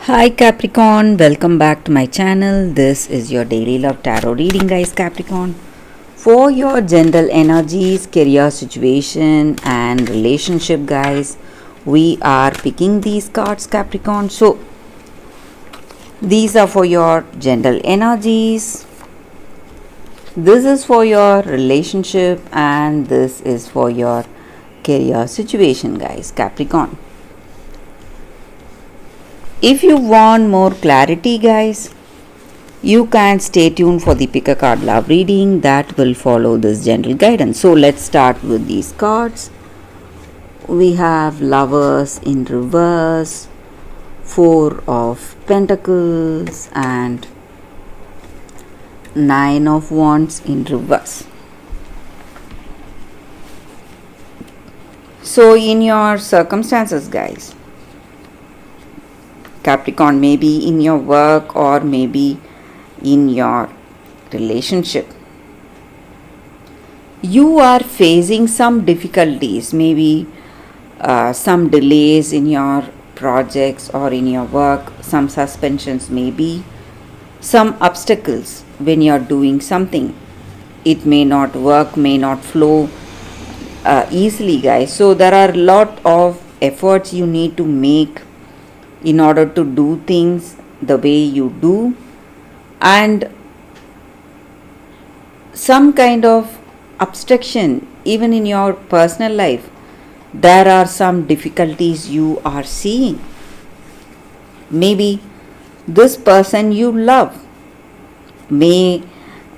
Hi Capricorn, welcome back to my channel. This is your daily love tarot reading, guys. Capricorn, for your general energies, career situation, and relationship, guys, we are picking these cards, Capricorn. So, these are for your general energies, this is for your relationship, and this is for your career situation, guys. Capricorn, if you want more clarity, guys, you can stay tuned for the pick a card love reading that will follow this general guidance. So let's start with these cards. We have Lovers in reverse, Four of Pentacles, and Nine of Wands in reverse. So in your circumstances, guys, Capricorn, maybe in your work or maybe in your relationship, you are facing some difficulties, maybe some delays in your projects or in your work, some suspensions, maybe some obstacles when you are doing something. It may not work, may not flow easily, guys. So there are a lot of efforts you need to make in order to do things the way you do, and some kind of obstruction even in your personal life. There are some difficulties you are seeing. Maybe this person you love may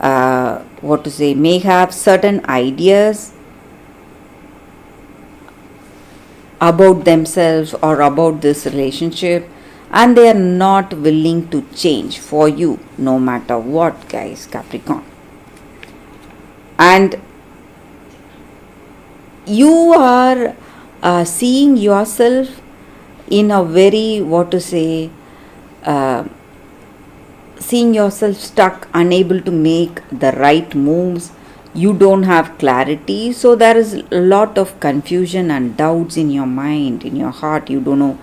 may have certain ideas about themselves or about this relationship, and they are not willing to change for you no matter what, guys. Capricorn, and you are seeing yourself in a very seeing yourself stuck, unable to make the right moves. You don't have clarity, so there is a lot of confusion and doubts in your mind, in your heart. You don't know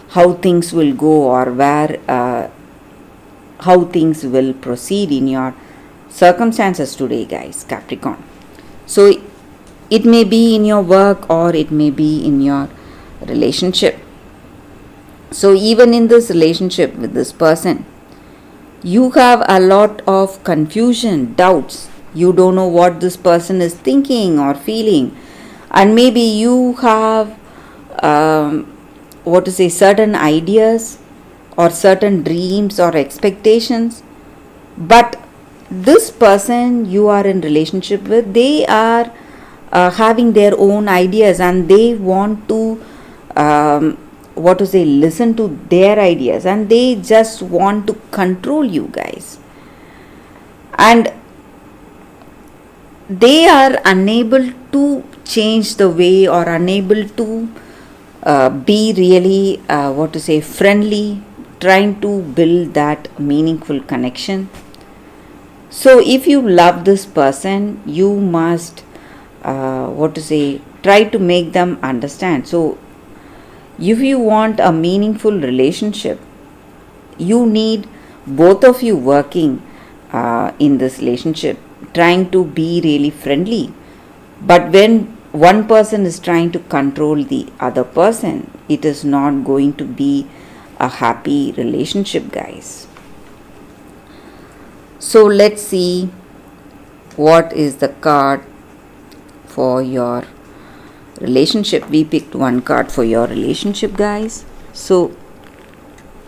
how things will go or how things will proceed in your circumstances today, guys. Capricorn, so it may be in your work or it may be in your relationship. So even in this relationship with this person, you have a lot of confusion, doubts. You don't know what this person is thinking or feeling, and maybe you have certain ideas or certain dreams or expectations, but this person you are in relationship with, they are having their own ideas, and they want to listen to their ideas, and they just want to control you, guys. And they are unable to change the way, or unable to be really friendly, trying to build that meaningful connection. So if you love this person, you must try to make them understand. So if you want a meaningful relationship, you need both of you working in this relationship, trying to be really friendly. But when one person is trying to control the other person, it is not going to be a happy relationship, guys. So let's see what is the card for your relationship. We picked one card for your relationship, guys. So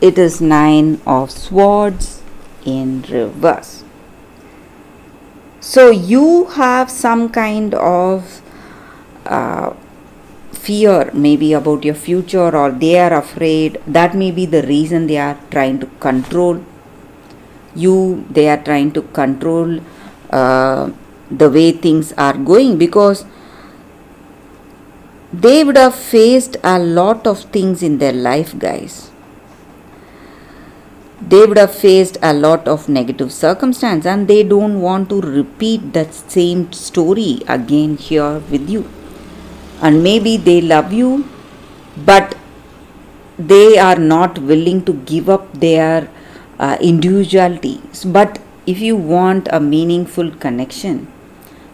it is Nine of Swords in reverse. So you have some kind of fear maybe about your future, or they are afraid. That may be the reason they are trying to control you. They are trying to control the way things are going, because they would have faced a lot of things in their life, guys. They would have faced a lot of negative circumstance, and they don't want to repeat that same story again here with you. And maybe they love you, but they are not willing to give up their individuality. But if you want a meaningful connection,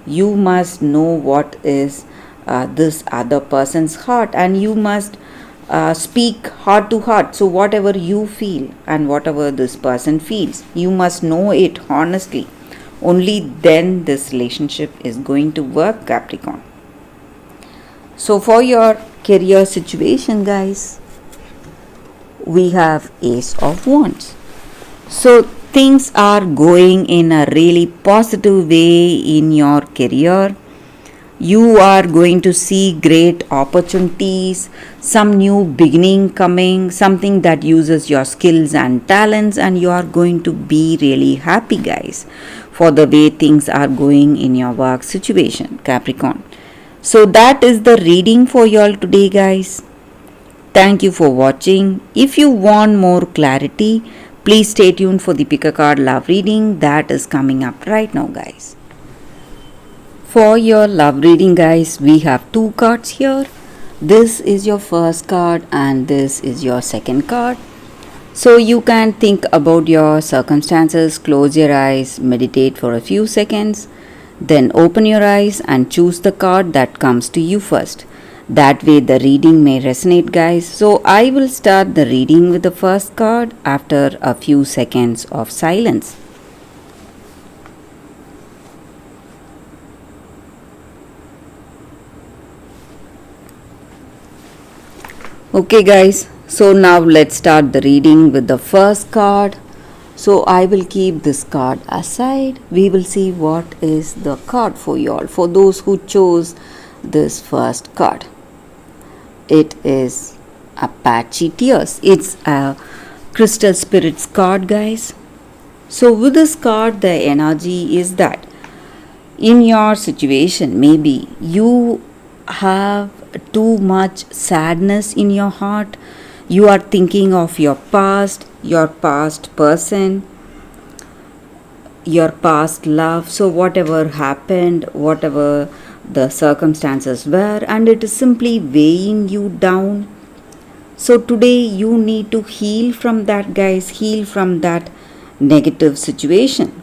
you must know what is this other person's heart, and you must speak heart to heart. So whatever you feel and whatever this person feels, you must know it honestly. Only then this relationship is going to work, Capricorn. So for your career situation, guys, we have Ace of Wands. So things are going in a really positive way in your career. You are going to see great opportunities, some new beginning coming, something that uses your skills and talents, and you are going to be really happy, guys, for the way things are going in your work situation, Capricorn. So that is the reading for you all today, guys. Thank you for watching. If you want more clarity, please stay tuned for the pick a card love reading that is coming up right now, guys. For your love reading, guys, we have two cards here. This is your first card and this is your second card. So you can think about your circumstances, close your eyes, meditate for a few seconds, then open your eyes and choose the card that comes to you first. That way the reading may resonate, guys. So I will start the reading with the first card after a few seconds of silence. Okay, guys, so now let's start the reading with the first card. So I will keep this card aside. We will see what is the card for you all, for those who chose this first card. It is Apache Tears. It's a Crystal Spirits card, guys. So with this card, the energy is that in your situation, maybe you have too much sadness in your heart. You are thinking of your past person, your past love. So whatever happened, whatever the circumstances were, and it is simply weighing you down. So today you need to heal from that, guys. Heal from that negative situation.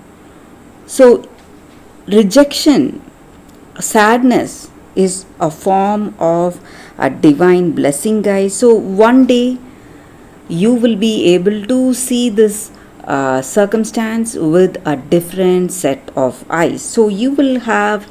So rejection, sadness is a form of a divine blessing, guys. So one day you will be able to see this circumstance with a different set of eyes. So you will have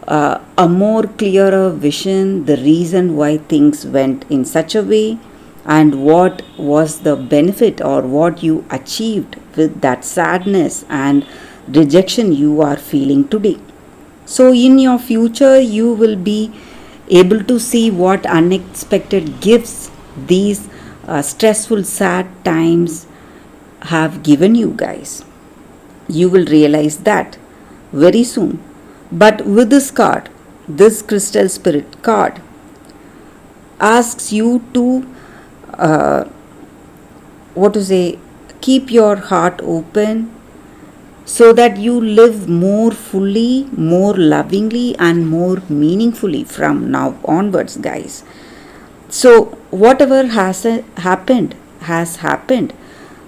a more clearer vision, the reason why things went in such a way, and what was the benefit or what you achieved with that sadness and rejection you are feeling today. So in your future, you will be able to see what unexpected gifts these stressful, sad times have given you, guys. You will realize that very soon. But with this card, this Crystal Spirit card asks you to keep your heart open, so that you live more fully, more lovingly, and more meaningfully from now onwards, guys. So whatever has happened has happened.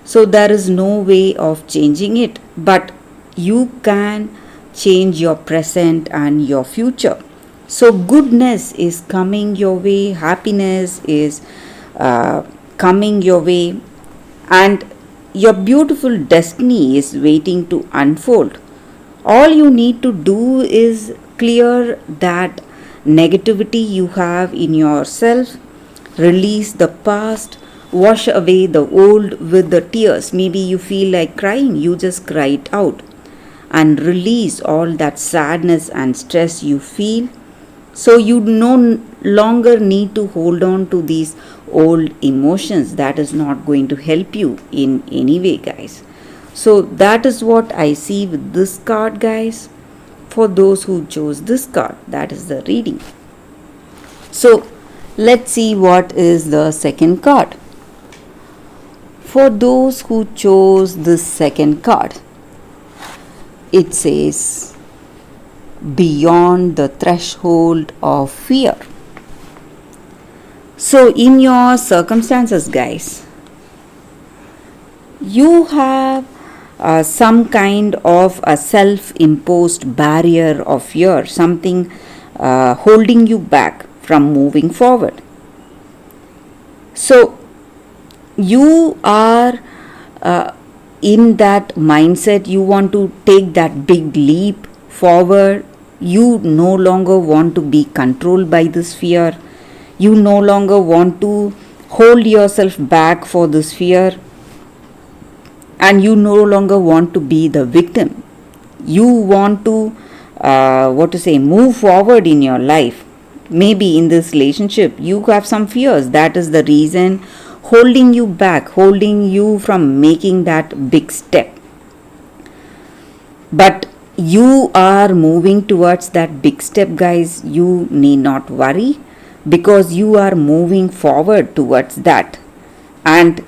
So there is no way of changing it, but you can change your present and your future. So goodness is coming your way, happiness is coming your way, and your beautiful destiny is waiting to unfold. All you need to do is clear that negativity you have in yourself, release the past, wash away the old with the tears. Maybe you feel like crying, you just cry it out and release all that sadness and stress you feel. So you no longer need to hold on to these old emotions. That is not going to help you in any way, guys. So that is what I see with this card, guys. For those who chose this card, that is the reading. So let's see what is the second card. For those who chose this second card, it says beyond the threshold of fear. So in your circumstances, guys, you have some kind of a self-imposed barrier of fear, something holding you back from moving forward. So you are in that mindset, you want to take that big leap forward. You no longer want to be controlled by this fear. You no longer want to hold yourself back for this fear, and you no longer want to be the victim. You want to move forward in your life. Maybe in this relationship you have some fears, that is the reason holding you back, holding you from making that big step. But you are moving towards that big step, guys. You need not worry, because you are moving forward towards that, and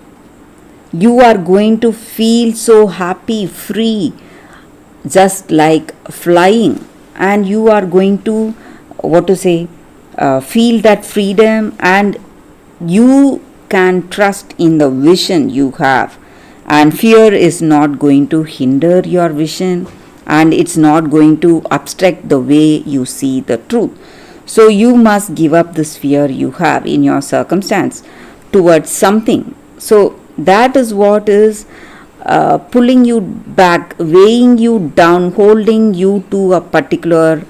you are going to feel so happy, free, just like flying. And you are going to feel that freedom, and you can trust in the vision you have, and fear is not going to hinder your vision, and it's not going to obstruct the way you see the truth. So you must give up this fear you have in your circumstance towards something. So that is what is pulling you back, weighing you down, holding you to a particular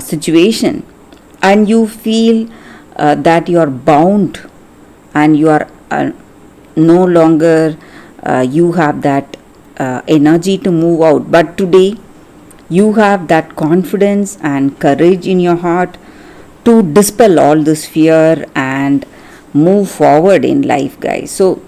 situation, and you feel that you are bound, and you are no longer you have that energy to move out. But today you have that confidence and courage in your heart to dispel all this fear and move forward in life, guys. So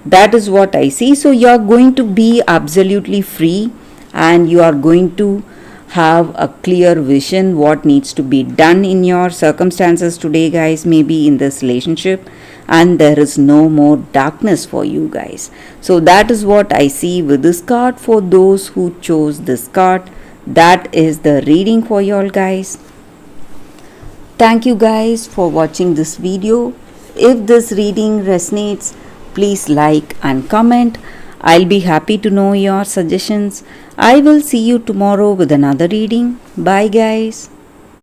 that is what I see. So you are going to be absolutely free, and you are going to have a clear vision what needs to be done in your circumstances today, guys, maybe in this relationship, and there is no more darkness for you, guys. So that is what I see with this card. For those who chose this card, that is the reading for you all, guys. Thank you guys for watching this video. If this reading resonates, please like and comment. I'll be happy to know your suggestions. I will see you tomorrow with another reading. Bye, guys.